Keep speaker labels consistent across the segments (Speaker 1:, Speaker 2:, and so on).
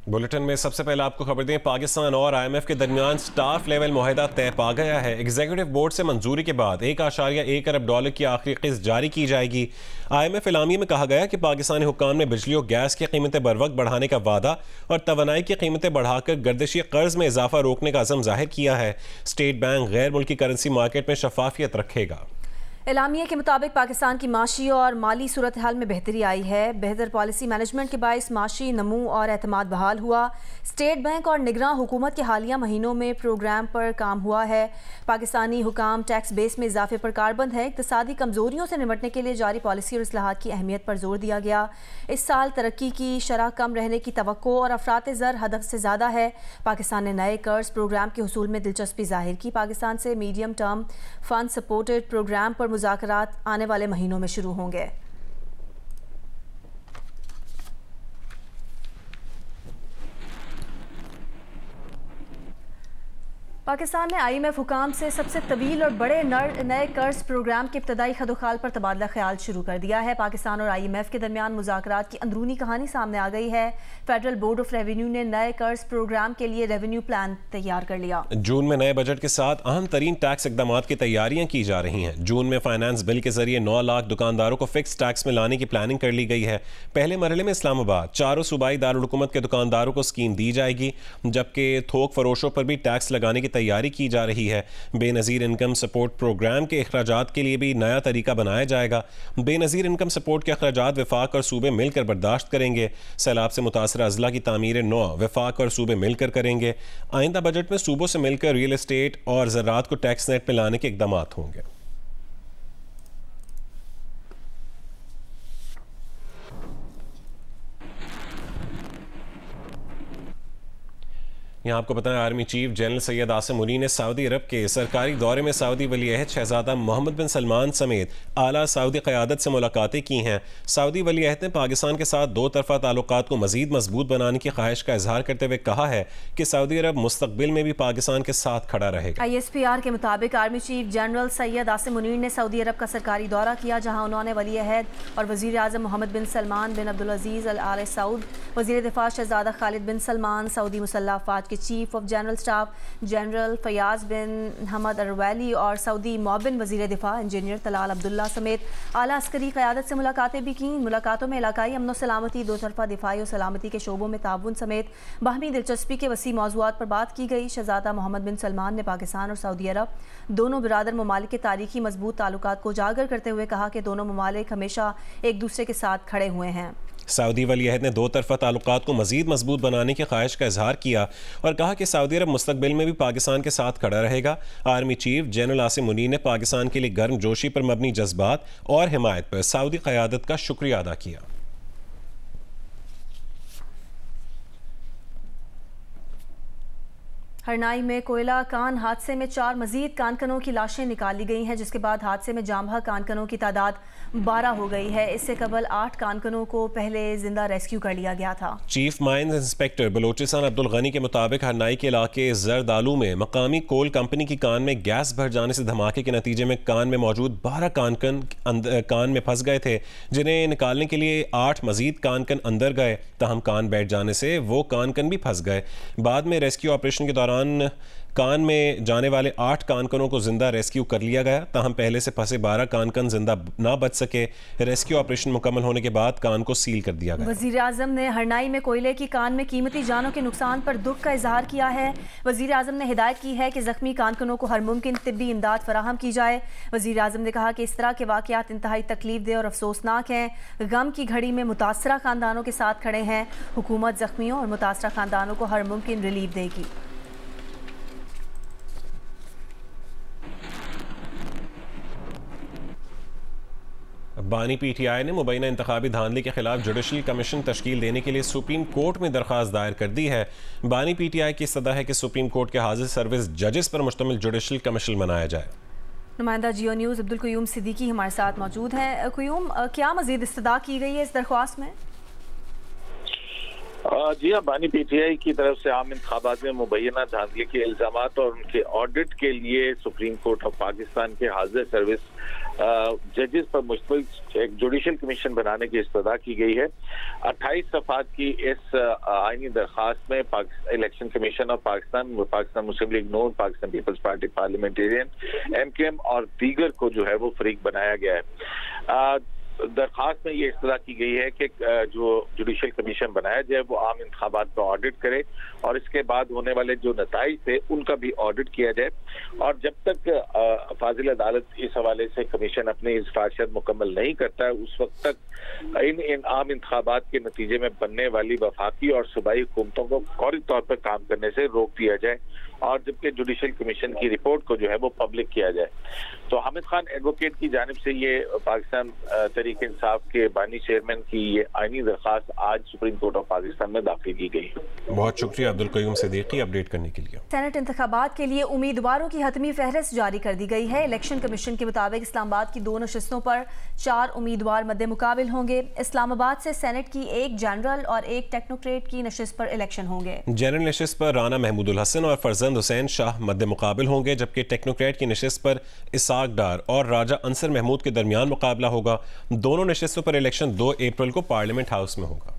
Speaker 1: Bulletin में सबसे पहले आपको खबर दें, पाकिस्तान और IMF के दरमियान स्टाफ लेवल मुआहदा तय पा गया है। एग्जीक्यूटिव बोर्ड से मंजूरी के बाद $1.1 अरब की आखिरी किस्त जारी की जाएगी। IMF एलामिये में कहा गया कि पाकिस्तानी हुक्काम ने बिजली और गैस की कीमतें बर वक्त बढ़ाने का वादा और तवानाई की कीमतें बढ़ाकर गर्दिशी कर्ज में इजाफा रोकने का अज़म जाहिर किया है। स्टेट बैंक गैर मुल्की करेंसी मार्केट में शफाफियत रखेगा।
Speaker 2: एलामिया के मुताबिक पाकिस्तान की माशी और माली सूरत हाल में बेहतरी आई है। बेहतर पॉलिसी मैनेजमेंट के बायस माशी नमू और एतमाद बहाल हुआ। स्टेट बैंक और निगरान हुकूमत के हालिया महीनों में प्रोग्राम पर काम हुआ है। पाकिस्तानी हुकाम टैक्स बेस में इजाफे पर कारबंद है। इक़्तिसादी कमजोरियों से निपटने के लिए जारी पॉलिसी और इस्लाहात की अहमियत पर जोर दिया गया। इस साल तरक्की की शरह कम रहने की तवक्को और अफरात ज़र हदफ से ज़्यादा है। पाकिस्तान ने नए कर्ज प्रोग्राम के हुसूल में दिलचस्पी जाहिर की। पाकिस्तान से medium term fund supported program पर मुज़ाकरात आने वाले महीनों में शुरू होंगे। पाकिस्तान ने IMF हुकाम से सबसे तवील और बड़े नए कर्ज प्रोग्राम के इब्तदाई खदोखाल पर तबादला ख्याल शुरू कर दिया है। पाकिस्तान और IMF के दरमियान मुज़ाकरात की अंदरूनी कहानी सामने आ गई है। फेडरल बोर्ड ऑफ रेवेन्यू ने नए कर्ज प्रोग्राम के लिए रेवेन्यू प्लान तैयार कर लिया।
Speaker 1: जून में नए बजट के साथ अहम तरीन टैक्स इकदाम की तैयारियां की जा रही हैं। जून में फाइनेंस बिल के जरिए 9 लाख दुकानदारों को फिक्स टैक्स में लाने की प्लानिंग कर ली गई है। पहले मरहले में इस्लामाबाद, 4 सूबाई दारुल-हुकूमत के दुकानदारों को स्कीम दी जाएगी, जबकि थोक फरोशों पर भी टैक्स लगाने की तैयारी की जा रही है। बेनज़ीर इनकम सपोर्ट प्रोग्राम के अखराजात के लिए भी नया तरीका बनाया जाएगा। बेनज़ीर इनकम सपोर्ट के अखराजात वफाक और सूबे मिलकर बर्दाश्त करेंगे। सैलाब से मुतासरा अजला की तामीर नौ वफाक और सूबे मिलकर करेंगे। आइंदा बजट में सूबों से मिलकर रियल एस्टेट और ज़राअत को टैक्स नेट में लाने के इक़दाम होंगे। यहाँ आपको बताएं, army chief general Syed Asim Munir ने सऊदी अरब के सरकारी दौरे में सऊदी वली-ए-अहद शहजादा मोहम्मद बिन सलमान समेत आला सऊदी क़यादत से मुलाकातें की हैं। सऊदी वली-ए-अहद ने पाकिस्तान के साथ दो तरफ़ा ताल्लुकात को मज़ीद मजबूत बनाने की ख्वाहिश का इजहार करते हुए कहा है कि सऊदी अरब मुस्तक़बिल में भी पाकिस्तान के साथ खड़ा रहेगा।
Speaker 2: ISPR के मुताबिक army chief general Syed Asim Munir ने सऊदी अरब का सरकारी दौरा किया, जहाँ उन्होंने वली-ए-अहद और वज़ीर आज़म मोहम्मद बिन सलमान बिन अब्दुल अजीज़ अल आल सऊद, वज़ीर दिफा शहजादा खालिद बिन सलमान, सऊदी मुसल्लह अफ़वाज के chief of general staff general Fayyaz bin Hamad अरवैली और सऊदी मौबिन वज़ीर दिफा इंजीनियर तलाल अब्दुल्ला समेत आला अस्करी क़यादत से मुलाकातें भी की। मुलाकातों में इलाकाई अमन सलामती, दो तरफ़ा दिफाई और सलामती के शोबों में ताउन समेत बाहमी दिलचस्पी के वसी मौज़ूआत पर बात की गई। शहजादा मोहम्मद बिन सलमान ने पाकिस्तान और सऊदी अरब दोनों बिरादर ममालिक के तारीखी मजबूत ताल्लुकात को उजागर करते हुए कहा कि दोनों ममालिक हमेशा एक दूसरे के साथ खड़े हुए हैं।
Speaker 1: सऊदी वली-ए-अहद ने दो तरफ़ा ताल्लुकात को मज़ीद मजबूत बनाने की ख्वाहिश का इजहार किया और कहा कि सऊदी अरब मुस्तक़बिल में भी पाकिस्तान के साथ खड़ा रहेगा। Army chief general Asim Munir ने पाकिस्तान के लिए गर्म जोशी पर मबनी जज्बात और हिमायत पर सऊदी क़यादत का शुक्रिया अदा किया।
Speaker 2: हरनाई में कोयला कान हादसे में 4 मजीद कानकनों की लाशें निकाली गई हैं, जिसके बाद हादसे में जामहा कानकनों की तादाद 12 हो गई है। इससे कबल 8 कानकनों को पहले जिंदा रेस्क्यू कर लिया गया था।
Speaker 1: Chief mines inspector Balochistan Abdul Ghani के मुताबिक हरनाई के इलाके जरदालू में मकामी कोल कंपनी की कान में गैस भर जाने से धमाके के नतीजे में कान में मौजूद 12 कानकन कान में फंस गए थे, जिन्हें निकालने के लिए 8 मजीद कानकन अंदर गए। तहम कान बैठ जाने से वो कानकन भी फंस गए। बाद में रेस्क्यू ऑपरेशन के दौरान कान में जाने वाले 8 कानकनों को जिंदा रेस्क्यू कर लिया गया। ताहम पहले से फंसे 12 कानकन जिंदा ना बच सके। रेस्क्यू ऑपरेशन मुकम्मल होने के बाद कान को सील कर दिया गया।
Speaker 2: वजीर आजम ने हरनाई में कोयले की कान में कीमती जानों के नुकसान पर दुख का इजहार किया है। वजीर आजम ने हिदायत की है कि जख्मी कानकनों को हर मुमकिन तिब्बी इमदाद फराहम की जाए। वजीर आजम ने कहा कि इस तरह के वाकयात इंतहाई तकलीफ दे और अफसोसनाक हैं। गम की घड़ी में मुतासरा खानदानों के साथ खड़े हैं। हुकूमत जख्मियों और मुतासरा खानदानों को हर मुमकिन रिलीफ देगी।
Speaker 1: बानी PTI ने मुबैना इंतखाबी धांधली के खिलाफ जुडिशल कमीशन तश्कील देने के लिए सुप्रीम कोर्ट में दरख्वास्त दायर कर दी है। बानी PTI की इस्तदा है कि सुप्रीम कोर्ट के हाजिर सर्विस जजेस पर मुश्तमिल जुडिशल कमीशन बनाया जाए।
Speaker 2: नुमाइंदा जियो न्यूज़ अब्दुल क़य्यूम सिद्दीकी हमारे साथ मौजूद हैं। क़य्यूम, क्या मज़ीद इस्तदा की गई है इस दरख्वास्त में?
Speaker 3: जी हाँ, बानी पीटीआई की तरफ से आम इंतखाबात में मुबैना धांधली के इल्जामात और उनके ऑडिट के लिए सुप्रीम कोर्ट ऑफ पाकिस्तान के हाजिर सर्विस जजेस पर मुश्तमिल एक जुडिशल कमीशन बनाने की इस्तदा की गई है। 28 सफ़ात की इस आईनी दरख्वास्त में election commission of Pakistan Muslim League Noon, Pakistan Peoples Party Parliamentarians, MQM और दीगर को जो है वो फरीक बनाया गया है। दरखास्त में ये इस्तदा की गई है कि जो जुडिशल कमीशन बनाया जाए वो आम इंतखाबात पर ऑडिट करे और इसके बाद होने वाले जो नताइज थे उनका भी ऑडिट किया जाए। और जब तक फाजिल अदालत इस हवाले से कमीशन अपनी सिफारिशात मुकम्मल नहीं करता है उस वक्त तक इन आम इंतखाबात के नतीजे में बनने वाली वफाकी और सूबाई हुकूमतों को फौरी तौर पर काम करने से रोक दिया जाए और जबकि जुडिशल कमीशन की रिपोर्ट को जो है वो पब्लिक किया जाए। तो हामिद खान एडवोकेट की जानिब से ये पाकिस्तान तहरीक इंसाफ के बानी चेयरमैन की ये आईनी दरखास्त आज सुप्रीम कोर्ट ऑफ पाकिस्तान में दाखिल की गई।
Speaker 1: बहुत शुक्रिया अब्दुल कयूम सिद्दीकी अपडेट करने के लिए।
Speaker 2: सेनेट इंतखाबात के लिए उम्मीदवारों की हतमी फहरिस्त जारी कर दी गई है। इलेक्शन कमीशन के मुताबिक इस्लामाबाद की 2 नशिस्तों पर 4 उम्मीदवार मद्दे मुकाबिल होंगे। इस्लामाबाद से सेनेट की 1 जनरल और 1 टेक्नोक्रेट की नशिस्त पर इलेक्शन होंगे।
Speaker 1: जनरल नशिस्त पर राना महमूदुल हसन और फरजंद हुसैन शाह मद्दे मुकाबिल होंगे, जबकि टेक्नोक्रेट की नशिस्त पर इसाक डार और राजा अंसर महमूद के दरमियान मुकाबला होगा। दोनों नशिस्तों पर इलेक्शन 2 अप्रैल को पार्लियामेंट हाउस में होगा।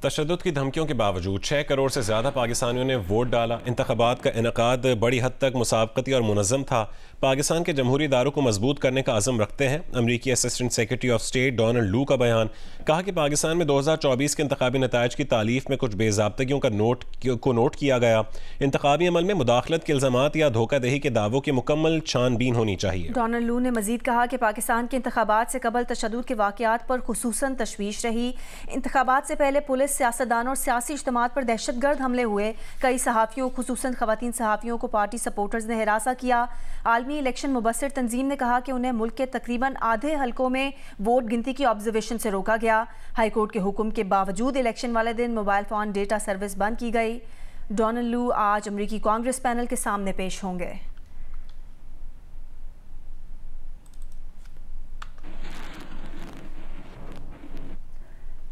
Speaker 1: तशद्दुद की धमकियों के बावजूद 6 करोड़ से ज़्यादा पाकिस्तानियों ने वोट डाला। इंतखाबात का इनकाद बड़ी हद तक मुसाबकती और मुनज़्ज़म था। पाकिस्तान के जमहूरी इदारों को मजबूत करने का अज़म रखते हैं। अमरीकी assistant secretary of state Donald लू का बयान। कहा कि पाकिस्तान में 2024 के इंतखाबी नताइज की तालीफ में कुछ बेज़ाब्तगियों का नोट किया गया। इंतखाबी अमल में मुदाखलत के इल्ज़ामात या धोखादही के दावों की मुकम्मल छानबीन होनी चाहिए।
Speaker 2: डोनाल्ड लू ने मजीद कहा कि पाकिस्तान के इंतखाबात से कबल तशद्दुद के वाक़यात पर खुसूसन तशवीश रही। इंतखाबात से पहले पुलिस, सियासतदानों और सियासी इज्तिमात पर दहशतगर्द हमले हुए। कई सहाफ़ियों खुसूसन ख़वातीन सहाफ़ियों को पार्टी सपोर्टर्स ने हिरासा किया। आलमी इलेक्शन मुबस्सिर तंजीम ने कहा कि उन्हें मुल्क के तकरीबन आधे हलकों में वोट गिनती की ऑब्जर्वेशन से रोका गया। हाईकोर्ट के हुक्म के बावजूद इलेक्शन वाले दिन मोबाइल फ़ोन डेटा सर्विस बंद की गई। डोनाल्ड लू आज अमरीकी कांग्रेस पैनल के सामने पेश होंगे।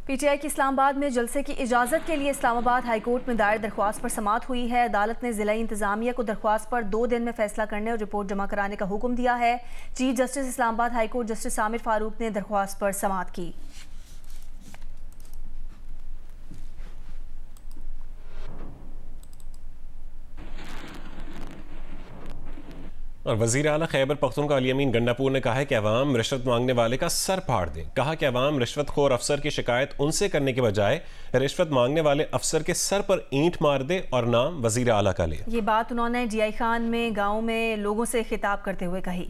Speaker 2: पीटीआई की इस्लामाबाद में जलसे की इजाज़त के लिए इस्लामाबाद हाईकोर्ट में दायर दरख्वास्त पर समाअत हुई है। अदालत ने ज़िला इंतज़ामिया को दरख्वास्त पर 2 दिन में फैसला करने और रिपोर्ट जमा कराने का हुक्म दिया है। Chief justice Islamabad high court justice Aamir Farooq ने दरख्वास्त पर समाअत की।
Speaker 1: और वज़ीर आला खैबर पख्तूनख्वा अली अमीन गंडापुर ने कहा है कि अवाम रिश्वत मांगने वाले का सर फाड़ दें। कहा कि अवाम रिश्वतखोर अफसर की शिकायत उनसे करने के बजाय रिश्वत मांगने वाले अफसर के सर पर ईंट मार दे और नाम वज़ीर आला का ले।
Speaker 2: ये बात उन्होंने जीआई खान में गाँव में लोगों से खिताब करते हुए कही।